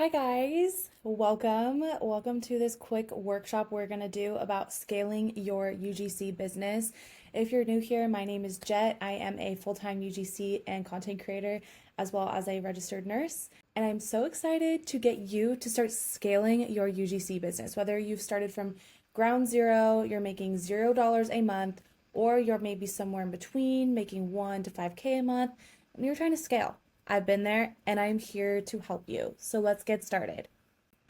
Hi guys, welcome to this quick workshop we're going to do about scaling your UGC business. If you're new here, my name is Jet. I am a full-time UGC and content creator as well as a registered nurse, and I'm so excited to get you to start scaling your UGC business. Whether you've started from ground zero, you're making $0 a month, or you're maybe somewhere in between making 1 to 5K a month and you're trying to scale. I've been there and I'm here to help you. So let's get started.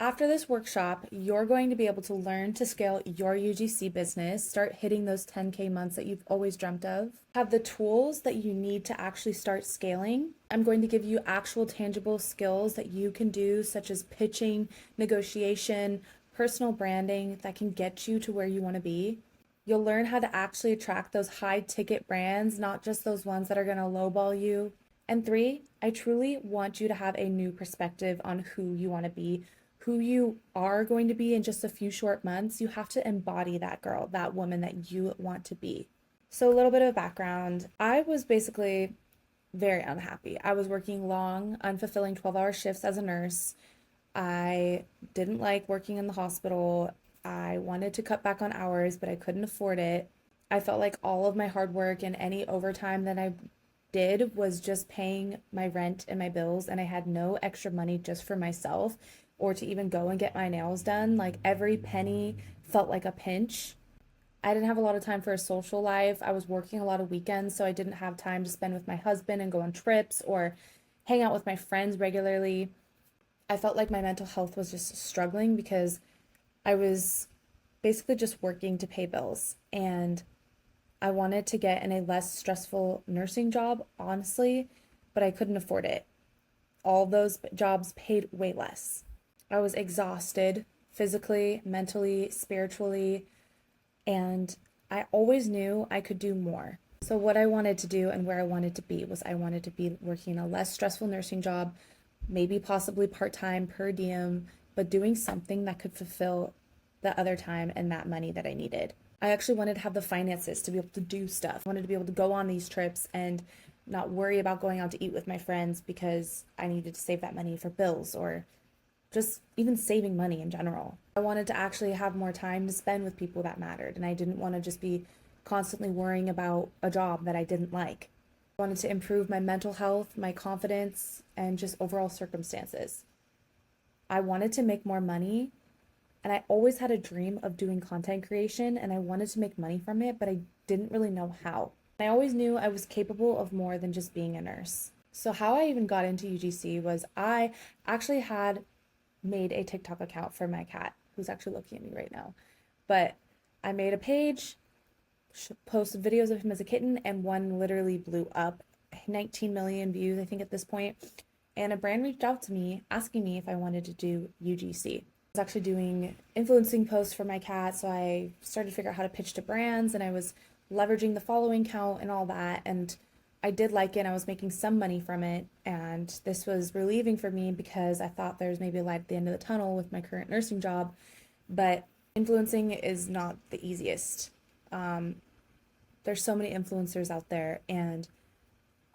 After this workshop, you're going to be able to learn to scale your UGC business, start hitting those 10K months that you've always dreamt of, have the tools that you need to actually start scaling. I'm going to give you actual tangible skills that you can do, such as pitching, negotiation, personal branding that can get you to where you want to be. You'll learn how to actually attract those high ticket brands, not just those ones that are going to lowball you. And 3, I truly want you to have a new perspective on who you want to be, who you are going to be in just a few short months. You have to embody that girl, that woman that you want to be. So a little bit of background. I was basically very unhappy. I was working long, unfulfilling 12-hour shifts as a nurse. I didn't like working in the hospital. I wanted to cut back on hours, but I couldn't afford it. I felt like all of my hard work and any overtime that I did was just paying my rent and my bills, and I had no extra money just for myself or to even go and get my nails done. Like every penny felt like a pinch. I didn't have a lot of time for a social life. I was working a lot of weekends, so I didn't have time to spend with my husband and go on trips or hang out with my friends regularly. I felt like my mental health was just struggling because I was basically just working to pay bills, and I wanted to get in a less stressful nursing job, honestly, but I couldn't afford it. All those jobs paid way less. I was exhausted physically, mentally, spiritually, and I always knew I could do more. So what I wanted to do and where I wanted to be was I wanted to be working a less stressful nursing job, maybe possibly part-time per diem, but doing something that could fulfill the other time and that money that I needed. I actually wanted to have the finances to be able to do stuff. I wanted to be able to go on these trips and not worry about going out to eat with my friends because I needed to save that money for bills or just even saving money in general. I wanted to actually have more time to spend with people that mattered, and I didn't want to just be constantly worrying about a job that I didn't like. I wanted to improve my mental health, my confidence, and just overall circumstances. I wanted to make more money, and I always had a dream of doing content creation, and I wanted to make money from it, but I didn't really know how. I always knew I was capable of more than just being a nurse. So how I even got into UGC was I actually had made a TikTok account for my cat, who's actually looking at me right now. But I made a page, posted videos of him as a kitten, and one literally blew up. 19 million views, I think, at this point. And a brand reached out to me asking me if I wanted to do UGC. I was actually doing influencing posts for my cat, so I started to figure out how to pitch to brands, and I was leveraging the following count and all that, and I did like it, and I was making some money from it, and this was relieving for me because I thought there's maybe a light at the end of the tunnel with my current nursing job, but influencing is not the easiest. There's so many influencers out there, and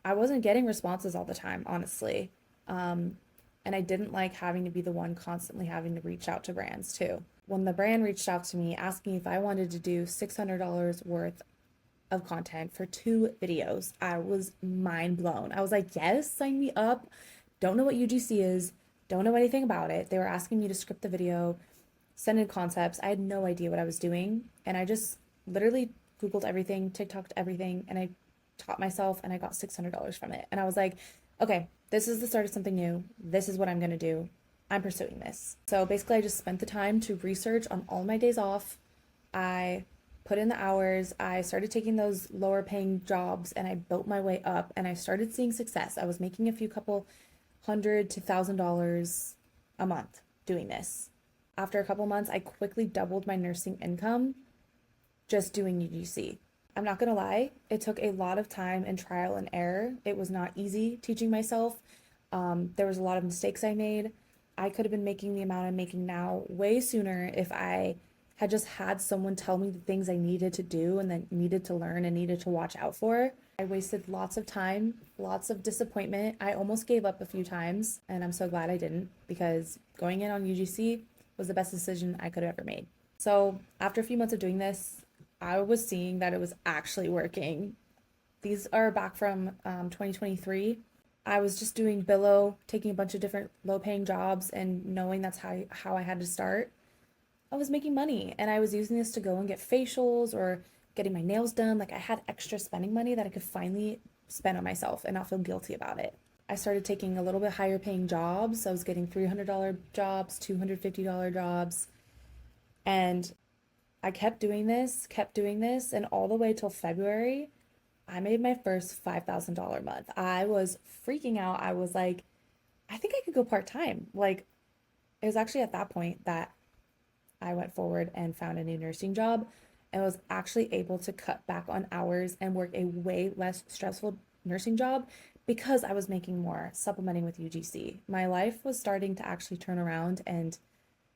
I wasn't getting responses all the time, honestly. And I didn't like having to be the one constantly having to reach out to brands too. When the brand reached out to me asking if I wanted to do $600 worth of content for 2 videos, I was mind blown. I was like, yes, sign me up. Don't know what UGC is, don't know anything about it. They were asking me to script the video, send in concepts. I had no idea what I was doing. And I just literally Googled everything, TikToked everything, and I taught myself and I got $600 from it. And I was like, okay, this is the start of something new. This is what I'm going to do. I'm pursuing this. So basically, I just spent the time to research on all my days off. I put in the hours. I started taking those lower paying jobs and I built my way up and I started seeing success. I was making a few couple $100 to $1,000 a month doing this. After a couple months, I quickly doubled my nursing income just doing UGC. I'm not gonna lie, it took a lot of time and trial and error. It was not easy teaching myself. There was a lot of mistakes I made. I could have been making the amount I'm making now way sooner if I had just had someone tell me the things I needed to do and then needed to learn and needed to watch out for. I wasted lots of time, lots of disappointment. I almost gave up a few times, and I'm so glad I didn't because going in on UGC was the best decision I could have ever made. So, after a few months of doing this, I was seeing that it was actually working. These are back from 2023. I was just doing billow, taking a bunch of different low paying jobs and knowing that's how I had to start. I was making money and I was using this to go and get facials or getting my nails done. Like I had extra spending money that I could finally spend on myself and not feel guilty about it. I started taking a little bit higher paying jobs. I was getting $300 jobs, $250 jobs. And I kept doing this. And all the way till February, I made my first $5,000 month. I was freaking out. I was like, I think I could go part time. Like, it was actually at that point that I went forward and found a new nursing job and was actually able to cut back on hours and work a way less stressful nursing job because I was making more supplementing with UGC. My life was starting to actually turn around and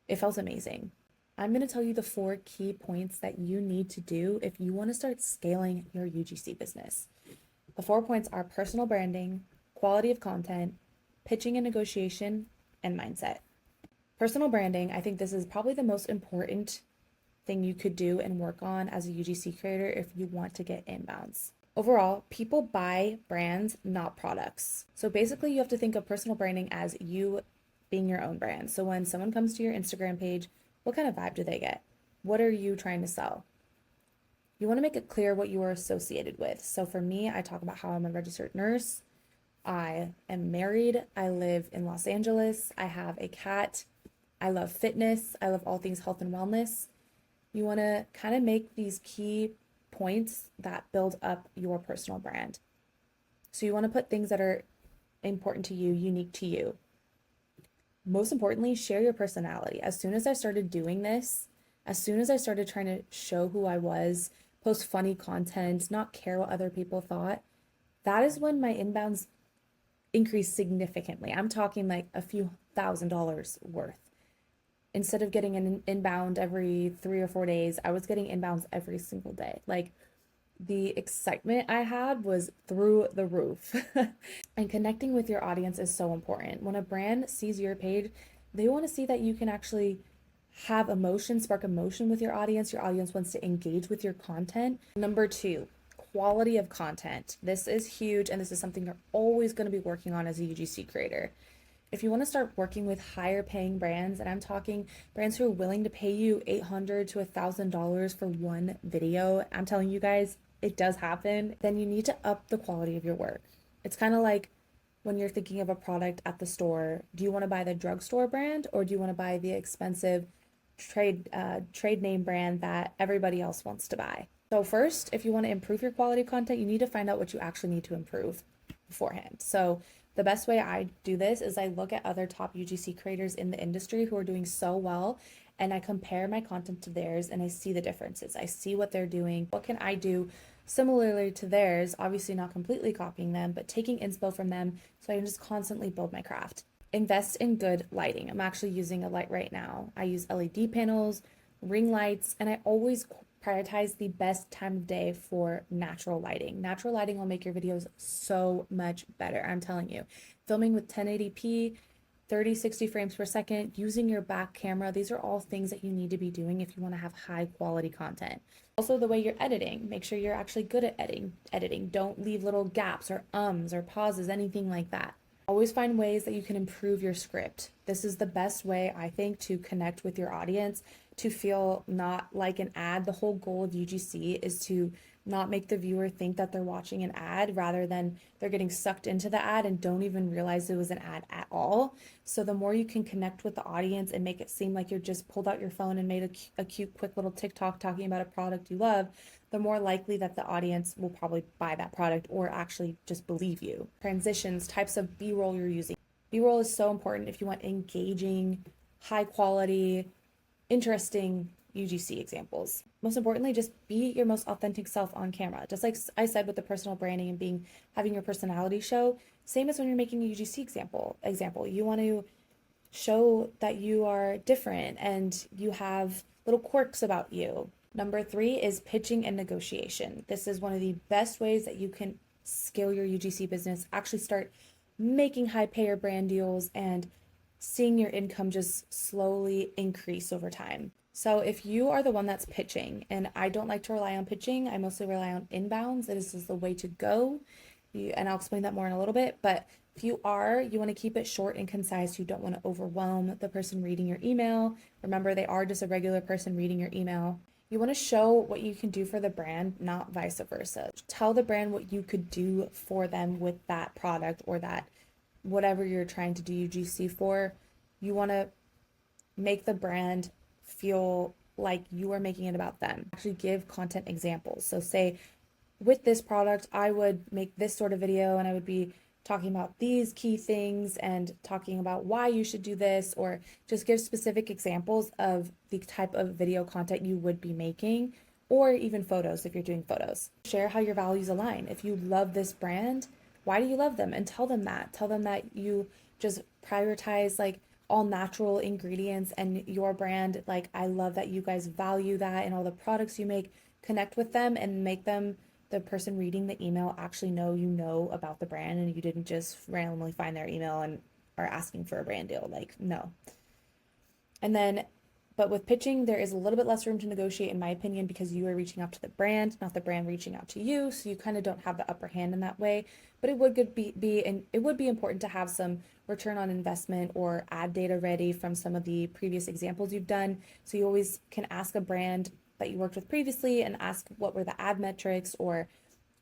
it felt amazing. I'm going to tell you the 4 key points that you need to do if you want to start scaling your UGC business. The 4 points are personal branding, quality of content, pitching and negotiation, and mindset. Personal branding, I think this is probably the most important thing you could do and work on as a UGC creator if you want to get inbounds. Overall, people buy brands, not products. So basically, you have to think of personal branding as you being your own brand. So when someone comes to your Instagram page, what kind of vibe do they get? What are you trying to sell? You want to make it clear what you are associated with. So for me, I talk about how I'm a registered nurse. I am married. I live in Los Angeles. I have a cat. I love fitness. I love all things health and wellness. You want to kind of make these key points that build up your personal brand. So you want to put things that are important to you, unique to you. Most importantly, share your personality. As soon as I started doing this, as soon as I started trying to show who I was, post funny content, not care what other people thought, that is when my inbounds increased significantly. I'm talking like a few $1,000s worth. Instead of getting an inbound every 3 or 4 days, I was getting inbounds every single day. Like the excitement I had was through the roof. And connecting with your audience is so important. When a brand sees your page, they want to see that you can actually have emotion, spark emotion with your audience. Your audience wants to engage with your content. Number 2, quality of content. This is huge, and this is something you're always going to be working on as a UGC creator. If you want to start working with higher paying brands, and I'm talking brands who are willing to pay you $800 to $1,000 for one video, I'm telling you guys, it does happen, then you need to up the quality of your work. It's kind of like when you're thinking of a product at the store. Do you want to buy the drugstore brand or do you want to buy the expensive trade name brand that everybody else wants to buy? So first, if you want to improve your quality content, you need to find out what you actually need to improve beforehand. So the best way I do this is I look at other top UGC creators in the industry who are doing so well, and I compare my content to theirs and I see the differences. I see what they're doing. What can I do similarly to theirs? Obviously not completely copying them, but taking inspo from them so I can just constantly build my craft. Invest in good lighting. I'm actually using a light right now. I use LED panels, ring lights, and I always prioritize the best time of day for natural lighting. Natural lighting will make your videos so much better. I'm telling you. Filming with 1080p, 30, 60 frames per second, using your back camera. These are all things that you need to be doing if you want to have high quality content. Also, the way you're editing, make sure you're actually good at editing. Don't leave little gaps or ums or pauses, anything like that. Always find ways that you can improve your script. This is the best way, I think, to connect with your audience, to feel not like an ad. The whole goal of UGC is to not make the viewer think that they're watching an ad rather than they're getting sucked into the ad and don't even realize it was an ad at all. So the more you can connect with the audience and make it seem like you're just pulled out your phone and made a cute, quick little TikTok talking about a product you love, the more likely that the audience will probably buy that product or actually just believe you. Transitions, types of B-roll you're using. B-roll is so important if you want engaging, high quality, interesting UGC examples. Most importantly, just be your most authentic self on camera. Just like I said with the personal branding and having your personality show, same as when you're making a UGC example. You want to show that you are different and you have little quirks about you. Number 3 is pitching and negotiation. This is one of the best ways that you can scale your UGC business, actually start making high payer brand deals and seeing your income just slowly increase over time. So if you are the one that's pitching, and I don't like to rely on pitching, I mostly rely on inbounds. This is the way to go. And I'll explain that more in a little bit. But if you want to keep it short and concise. You don't want to overwhelm the person reading your email. Remember, they are just a regular person reading your email. You want to show what you can do for the brand, not vice versa. Tell the brand what you could do for them with that product or that whatever you're trying to do UGC for. You want to make the brand feel like you are making it about them. Actually give content examples. So say, with this product, I would make this sort of video and I would be talking about these key things and talking about why you should do this, or just give specific examples of the type of video content you would be making, or even photos if you're doing photos. Share how your values align. If you love this brand, why do you love them? And tell them that. Tell them that you just prioritize like all natural ingredients and your brand. Like, I love that you guys value that and all the products you make. Connect with them and make them, the person reading the email, actually know you know about the brand and you didn't just randomly find their email and are asking for a brand deal. Like, no. And then, but with pitching, there is a little bit less room to negotiate, in my opinion, because you are reaching out to the brand, not the brand reaching out to you. So you kind of don't have the upper hand in that way. But it would be important to have some return on investment or ad data ready from some of the previous examples you've done. So you always can ask a brand that you worked with previously and ask what were the ad metrics, or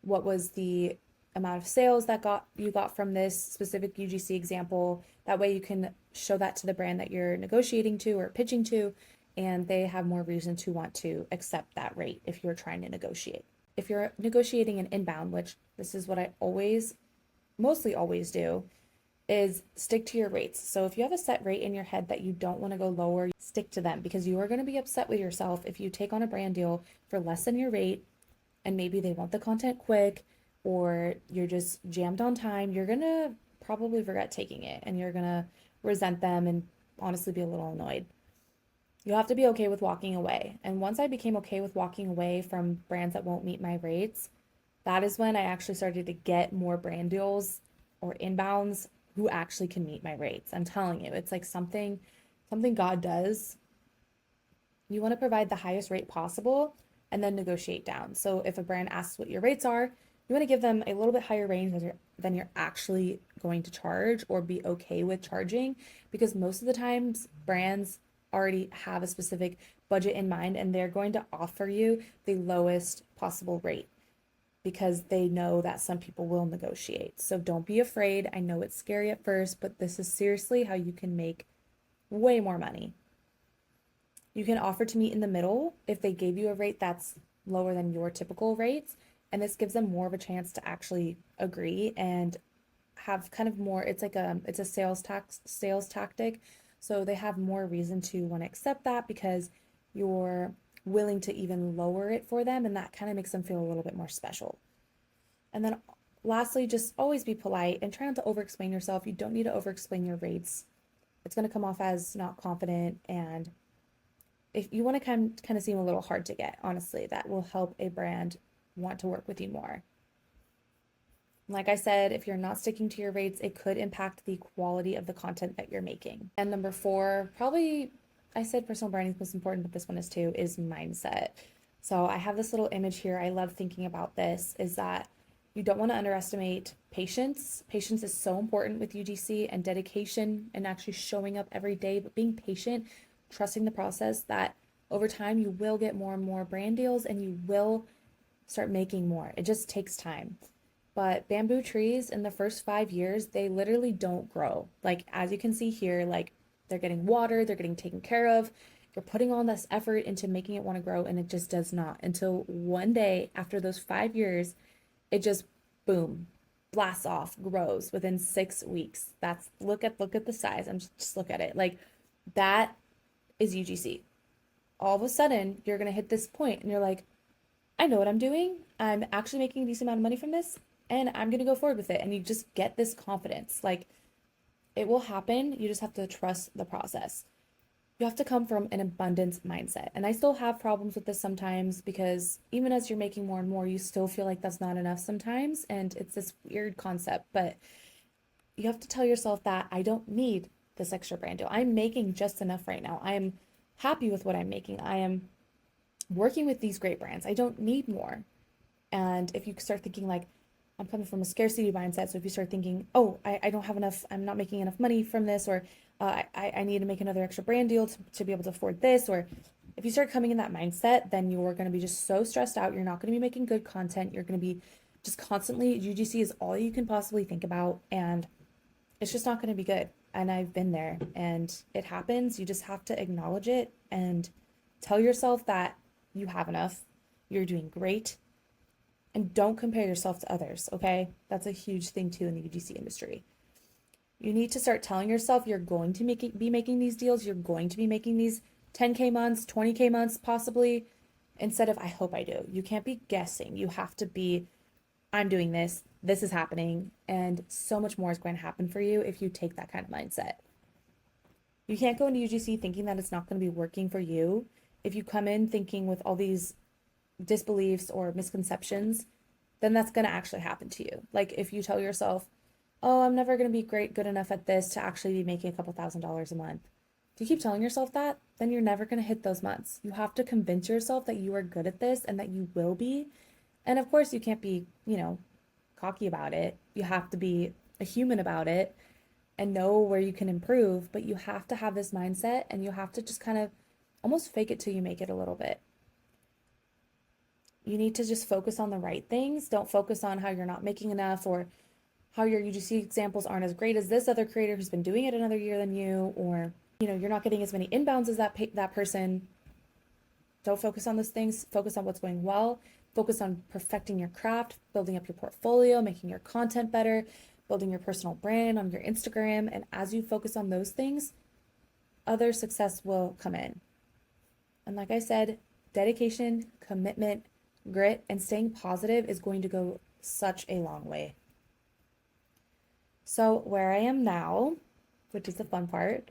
what was the amount of sales that you got from this specific UGC example. That way you can show that to the brand that you're negotiating to or pitching to, and they have more reason to want to accept that rate if you're trying to negotiate. If you're negotiating an inbound, which this is what I mostly always do, is stick to your rates. So if you have a set rate in your head that you don't want to go lower, stick to them, because you are going to be upset with yourself if you take on a brand deal for less than your rate and maybe they want the content quick or you're just jammed on time. You're going to probably regret taking it and you're going to resent them and honestly be a little annoyed. You have to be okay with walking away. And once I became okay with walking away from brands that won't meet my rates, that is when I actually started to get more brand deals or inbounds who actually can meet my rates. I'm telling you, it's like something God does. You want to provide the highest rate possible and then negotiate down. So if a brand asks what your rates are, you want to give them a little bit higher range than you're actually going to charge or be okay with charging, because most of the times brands already have a specific budget in mind and they're going to offer you the lowest possible rate because they know that some people will negotiate. So don't be afraid. I know it's scary at first, but this is seriously how you can make way more money. You can offer to meet in the middle if they gave you a rate that's lower than your typical rates, and this gives them more of a chance to actually agree and have kind of more, it's a sales tactic. So they have more reason to want to accept that because you're willing to even lower it for them, and that kind of makes them feel a little bit more special. And then lastly, just always be polite and try not to over-explain yourself. You don't need to over-explain your rates. It's going to come off as not confident, and if you want to kind of seem a little hard to get, honestly, that will help a brand want to work with you more. Like I said, if you're not sticking to your rates, it could impact the quality of the content that you're making. And number 4, probably, I said personal branding is most important, but this one is too, is mindset. So I have this little image here. I love thinking about this, is that you don't want to underestimate patience. Patience is so important with UGC, and dedication and actually showing up every day, but being patient, trusting the process, that over time you will get more and more brand deals and you will start making more. It just takes time. But bamboo trees in the first 5 years, they literally don't grow. Like, as you can see here, like, they're getting water, they're getting taken care of. You're putting all this effort into making it want to grow, and it just does not. Until one day after those 5 years, it just, boom, blasts off, grows within 6 weeks. That's, look at the size. Just look at it. Like, that is UGC. All of a sudden, you're going to hit this point and you're like, I know what I'm doing. I'm actually making a decent amount of money from this, and I'm going to go forward with it. And you just get this confidence. Like, it will happen. You just have to trust the process. You have to come from an abundance mindset. And I still have problems with this sometimes because even as you're making more and more, you still feel like that's not enough sometimes. And it's this weird concept, but you have to tell yourself that I don't need this extra brand deal. I'm making just enough right now. I am happy with what I'm making. I am working with these great brands. I don't need more. And if you start thinking like, I'm coming from a scarcity mindset. So if you start thinking, oh, I don't have enough, I'm not making enough money from this, or I need to make another extra brand deal to be able to afford this, or if you start coming in that mindset, then you're going to be just so stressed out. You're not going to be making good content. You're going to be just constantly, UGC is all you can possibly think about. And it's just not going to be good. And I've been there and it happens. You just have to acknowledge it and tell yourself that you have enough. You're doing great. And don't compare yourself to others, okay? That's a huge thing too in the UGC industry. You need to start telling yourself you're going to be making these deals. You're going to be making these 10K months, 20K months possibly, instead of I hope I do. You can't be guessing. You have to be, I'm doing this. This is happening. And so much more is going to happen for you if you take that kind of mindset. You can't go into UGC thinking that it's not going to be working for you. If you come in thinking with all these disbeliefs or misconceptions, then that's going to actually happen to you. Like if you tell yourself, oh, I'm never going to be good enough at this to actually be making a couple $1,000s a month. If you keep telling yourself that, then you're never going to hit those months. You have to convince yourself that you are good at this and that you will be. And of course, you can't be, cocky about it. You have to be a human about it and know where you can improve, but you have to have this mindset and you have to just kind of almost fake it till you make it a little bit. You need to just focus on the right things. Don't focus on how you're not making enough or how your UGC examples aren't as great as this other creator who's been doing it another year than you, or you're not getting as many inbounds as that person. Don't focus on those things. Focus on what's going well. Focus on perfecting your craft, building up your portfolio, making your content better, building your personal brand on your Instagram. And as you focus on those things, other success will come in. And like I said, dedication, commitment, grit, and staying positive is going to go such a long way. So where I am now, which is the fun part,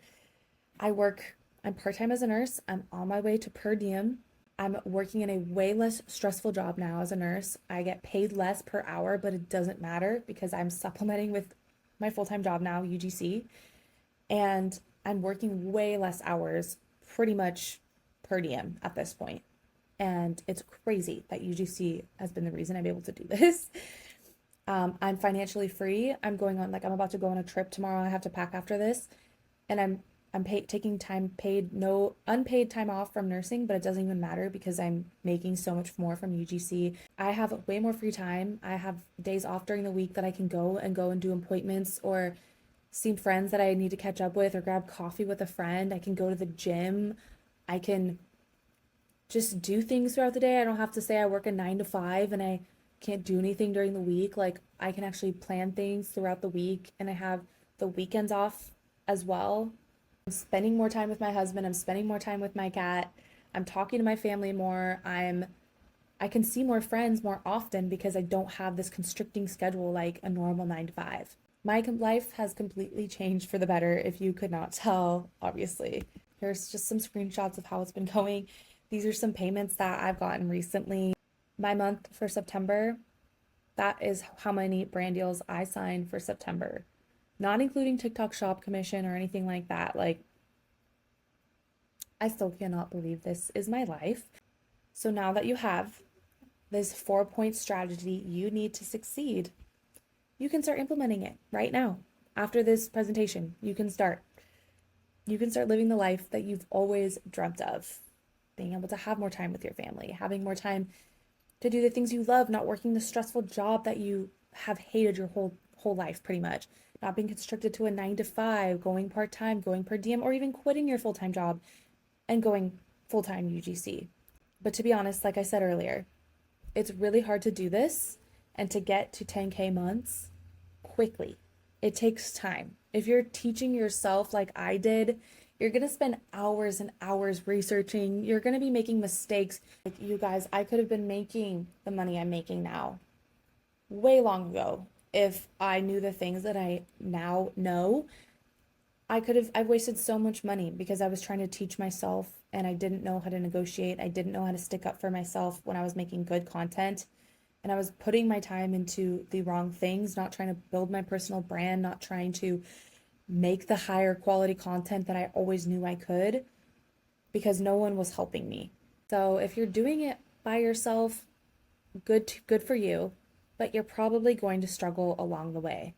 I'm part-time as a nurse. I'm on my way to per diem. I'm working in a way less stressful job now as a nurse. I get paid less per hour, but it doesn't matter because I'm supplementing with my full-time job now, UGC, and I'm working way less hours, pretty much per diem at this point. And it's crazy that UGC has been the reason I'm able to do this. I'm financially free. I'm about to go on a trip tomorrow. I have to pack after this, and I'm taking no unpaid time off from nursing, but it doesn't even matter because I'm making so much more from UGC. I have way more free time. I have days off during the week that I can go and do appointments or see friends that I need to catch up with or grab coffee with a friend. I can go to the gym. I can just do things throughout the day. I don't have to say I work a 9 to 5 and I can't do anything during the week. Like I can actually plan things throughout the week, and I have the weekends off as well. I'm spending more time with my husband. I'm spending more time with my cat. I'm talking to my family more. I can see more friends more often because I don't have this constricting schedule like a normal 9 to 5. My life has completely changed for the better, if you could not tell, obviously. Here's just some screenshots of how it's been going. These are some payments that I've gotten recently. My month for September, that is how many brand deals I signed for September. Not including TikTok shop commission or anything like that. Like, I still cannot believe this is my life. So now that you have this 4-point strategy you need to succeed, you can start implementing it right now. After this presentation, you can start living the life that you've always dreamt of. Being able to have more time with your family, having more time to do the things you love, not working the stressful job that you have hated your whole life pretty much, not being constricted to a 9 to 5, going part-time, going per diem, or even quitting your full-time job and going full-time UGC. But to be honest, like I said earlier, it's really hard to do this and to get to 10K months quickly. It takes time. If you're teaching yourself like I did, you're going to spend hours and hours researching. You're going to be making mistakes. Like you guys, I could have been making the money I'm making now way long ago if I knew the things that I now know. I've wasted so much money because I was trying to teach myself and I didn't know how to negotiate. I didn't know how to stick up for myself when I was making good content. And I was putting my time into the wrong things, not trying to build my personal brand, not trying to make the higher quality content that I always knew I could because no one was helping me. So if you're doing it by yourself, good for you, but you're probably going to struggle along the way.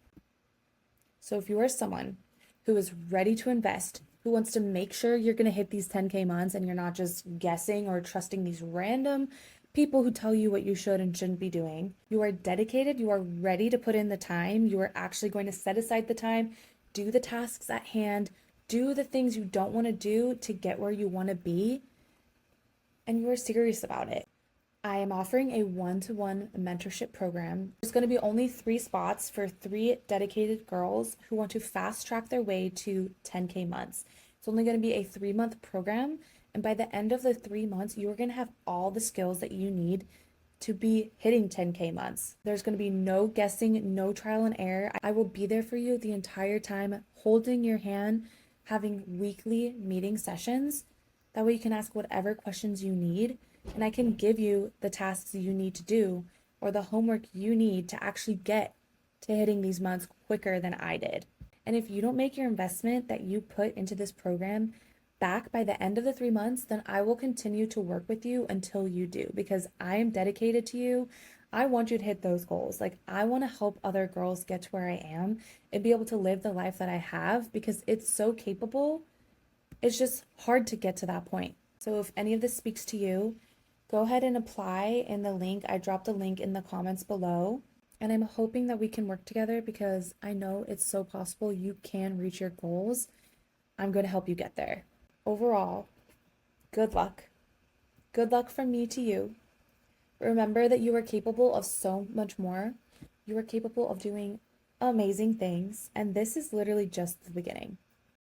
So if you are someone who is ready to invest, who wants to make sure you're going to hit these 10K months and you're not just guessing or trusting these random people who tell you what you should and shouldn't be doing, you are dedicated, you are ready to put in the time, you are actually going to set aside the time, do the tasks at hand, do the things you don't want to do to get where you want to be, and you are serious about it. I am offering a one-to-one mentorship program. There's going to be only 3 spots for 3 dedicated girls who want to fast track their way to 10K months. It's only going to be a 3-month program. And by the end of the 3 months, you're going to have all the skills that you need to be hitting 10K months. There's going to be no guessing, no trial and error. I will be there for you the entire time, holding your hand, having weekly meeting sessions. That way you can ask whatever questions you need, and I can give you the tasks you need to do or the homework you need to actually get to hitting these months quicker than I did. And if you don't make your investment that you put into this program back by the end of the 3 months, then I will continue to work with you until you do, because I am dedicated to you. I want you to hit those goals. Like, I want to help other girls get to where I am and be able to live the life that I have because it's so capable. It's just hard to get to that point. So if any of this speaks to you, go ahead and apply in the link. I dropped a link in the comments below. And I'm hoping that we can work together because I know it's so possible you can reach your goals. I'm going to help you get there. Overall, good luck. Good luck from me to you. Remember that you are capable of so much more. You are capable of doing amazing things. And this is literally just the beginning.